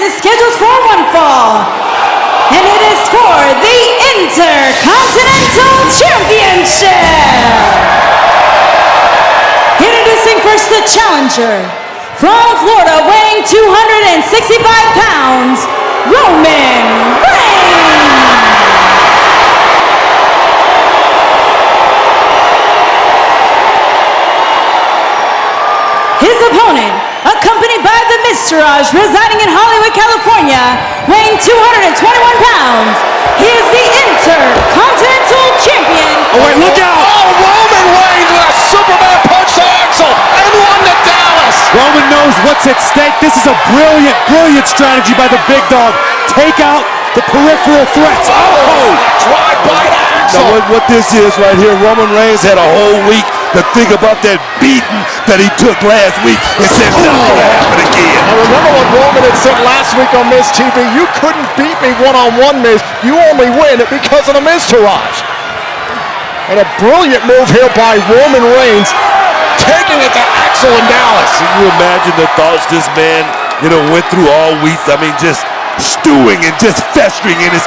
is scheduled for one fall, and it is for the Intercontinental Championship. Introducing first the challenger, from Florida, weighing 265 pounds, Roman Reigns. His opponent, accompanied by the Miztourage, residing in Hollywood, California, weighing 221 pounds, he is the Intercontinental Champion. Oh wait, look out! Oh, Roman Reigns with a Superman punch to Axel and one to Dallas. Roman knows what's at stake. This is a brilliant, brilliant strategy by the big dog. Take out the peripheral threats. Oh, drive by Axel. Now what this is right here, Roman Reigns had a whole week to think about that beating that he took last week and said it's not going to happen again. Now remember what Roman had said last week on Miz TV, you couldn't beat me one-on-one, Miz. You only win because of the Miztourage. And a brilliant move here by Roman Reigns, taking it to Axel and Dallas. Can you imagine the thoughts this man, went through all week? I mean, just stewing and just festering in his